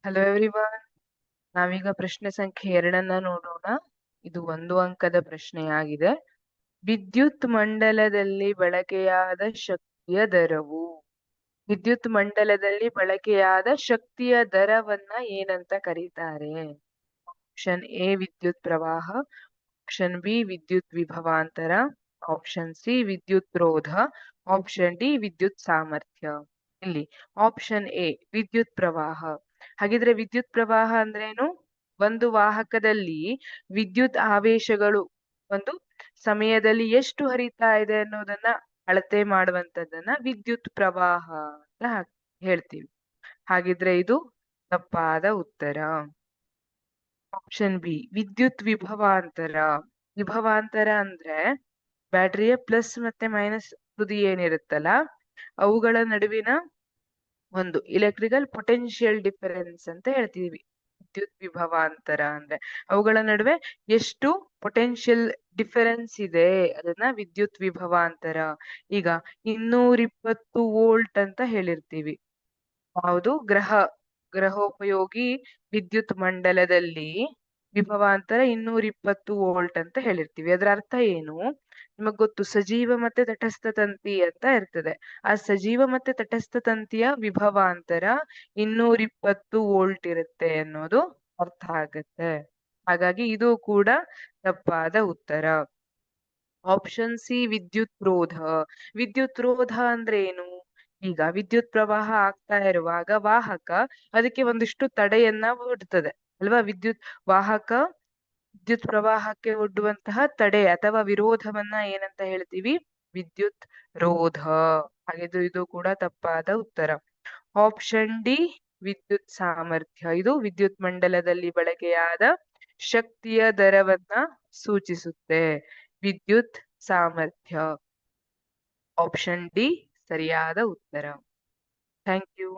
Hello everyone. ನಾವೀಗ ಪ್ರಶ್ನೆ ಸಂಖ್ಯೆ 2 ನೋಡೋಣ. ಇದು 1 ಅಂಕದ ಪ್ರಶ್ನೆಯಾಗಿದೆ. ವಿದ್ಯುತ್ ಮಂಡಲದಲ್ಲಿ ಬಳಕೆಯಾದ ಶಕ್ತಿಯ ದರವು. ವಿದ್ಯುತ್ ಮಂಡಲದಲ್ಲಿ ಬಳಕೆಯಾದ ಶಕ್ತಿಯ ದರವನ್ನ ಏನಂತ ಕರೀತಾರೆ? ಆಪ್ಷನ್ ಎ ವಿದ್ಯುತ್ ಪ್ರವಾಹ, ಆಪ್ಷನ್ ಬಿ ವಿದ್ಯುತ್ ವಿಭವಾಂತರ, ಆಪ್ಷನ್ ಸಿ ವಿದ್ಯುತ್ ರೋಧ, ಆಪ್ಷನ್ ಡಿ ವಿದ್ಯುತ್ ಸಾಮರ್ಥ್ಯ. ಇಲ್ಲಿ ಆಪ್ಷನ್ ಎ ವಿದ್ಯುತ್ ಪ್ರವಾಹ. ಹಾಗಿದ್ರೆ ವಿದ್ಯುತ್ ಪ್ರವಾಹ ಅಂದ್ರೇನು? ಒಂದು ವಾಹಕದಲ್ಲಿ ವಿದ್ಯುತ್ ಆವೇಶಗಳು ಒಂದು ಸಮಯದಲ್ಲಿ ಎಷ್ಟು ಹರಿತಾ ಇದೆ ಅನ್ನೋದನ್ನ ಅಳತೆ ಮಾಡುವಂತದ್ದನ್ನ ವಿದ್ಯುತ್ ಪ್ರವಾಹ ಅಂತ ಹೇಳ್ತೀವಿ. ಹಾಗಿದ್ರೆ ಇದು ತಪ್ಪಾದ ಉತ್ತರ. ಆಪ್ಷನ್ ಬಿ ವಿದ್ಯುತ್ ವಿಭವಾಂತರ. ವಿಭವಾಂತರ ಅಂದ್ರೆ ಬ್ಯಾಟರಿಯ ಪ್ಲಸ್ ಮತ್ತೆ ಮೈನಸ್ ತುದಿ ಏನಿರುತ್ತಲ್ಲ, ಅವುಗಳ ನಡುವಿನ ಒಂದು ಇಲೆಕ್ಟ್ರಿಕಲ್ ಪೊಟೆನ್ಶಿಯಲ್ ಡಿಫರೆನ್ಸ್ ಅಂತ ಹೇಳ್ತೀವಿ. ವಿದ್ಯುತ್ ವಿಭವಾಂತರ ಅಂದ್ರೆ ಅವುಗಳ ನಡುವೆ ಎಷ್ಟು ಪೊಟೆನ್ಶಿಯಲ್ ಡಿಫರೆನ್ಸ್ ಇದೆ, ಅದನ್ನ ವಿದ್ಯುತ್ ವಿಭವಾಂತರ. ಈಗ 220 ವೋಲ್ಟ್ ಅಂತ ಹೇಳಿರ್ತೀವಿ. ಯಾವುದು ಗ್ರಹೋಪಯೋಗಿ ವಿದ್ಯುತ್ ಮಂಡಲದಲ್ಲಿ ವಿಭವಾಂತರ 220 ವೋಲ್ಟ್ ಅಂತ ಹೇಳಿರ್ತೀವಿ. ಅದರ ಅರ್ಥ ಏನು? ನಿಮಗ್ ಗೊತ್ತು, ಸಜೀವ ಮತ್ತೆ ತಟಸ್ಥ ತಂತಿ ಅಂತ ಇರ್ತದೆ. ಆ ಸಜೀವ ಮತ್ತೆ ತಟಸ್ಥ ತಂತಿಯ ವಿಭವಾಂತರ 220 ವೋಲ್ಟ್ ಇರುತ್ತೆ ಅನ್ನೋದು ಅರ್ಥ ಆಗತ್ತೆ. ಹಾಗಾಗಿ ಇದು ಕೂಡ ತಪ್ಪಾದ ಉತ್ತರ. ಆಪ್ಷನ್ ಸಿ ವಿದ್ಯುತ್ ರೋಧ. ವಿದ್ಯುತ್ ರೋಧ ಅಂದ್ರೆ ಏನು? ಈಗ ವಿದ್ಯುತ್ ಪ್ರವಾಹ ಆಗ್ತಾ ಇರುವಾಗ ವಾಹಕ ಅದಕ್ಕೆ ಒಂದಿಷ್ಟು ತಡೆಯನ್ನ ಒಡ್ತದೆ ಅಲ್ವಾ? ವಿದ್ಯುತ್ ಪ್ರವಾಹಕ್ಕೆ ಒಡ್ಡುವಂತಹ ತಡೆ ಅಥವಾ ವಿರೋಧವನ್ನ ಏನಂತ ಹೇಳ್ತೀವಿ? ವಿದ್ಯುತ್ ರೋಧ. ಹಾಗಿದ್ದು ಇದು ಕೂಡ ತಪ್ಪಾದ ಉತ್ತರ. ಆಪ್ಷನ್ ಡಿ ವಿದ್ಯುತ್ ಸಾಮರ್ಥ್ಯ. ಇದು ವಿದ್ಯುತ್ ಮಂಡಲದಲ್ಲಿ ಬಳಕೆಯಾದ ಶಕ್ತಿಯ ದರವನ್ನ ಸೂಚಿಸುತ್ತೆ. ವಿದ್ಯುತ್ ಸಾಮರ್ಥ್ಯ. ಆಪ್ಷನ್ ಡಿ ಸರಿಯಾದ ಉತ್ತರ. Thank you.